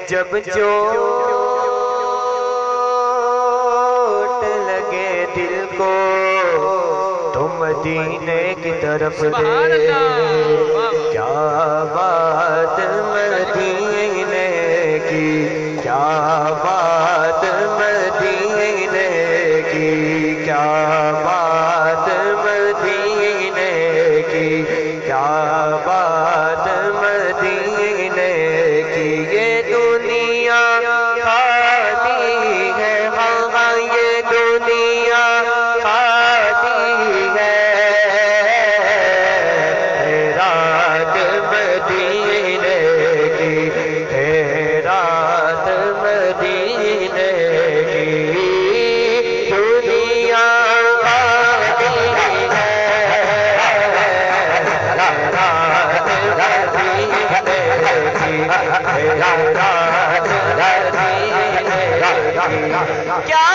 جب چوٹ لگے دل کو تو مدینے کی طرف دے، کیا بات مدینے کی، کیا بات مدینے کی، کیا بات مدینے کی، کیا بات مدینے کی۔ یہ دنیا خالی ہے، ہاں یہ دنیا خالی ہے، رات مدینے کی ہے، رات مدینے کی۔ دنیا خالی ہے، رات مدینے کی ہے، رات مدینے کی۔ کیا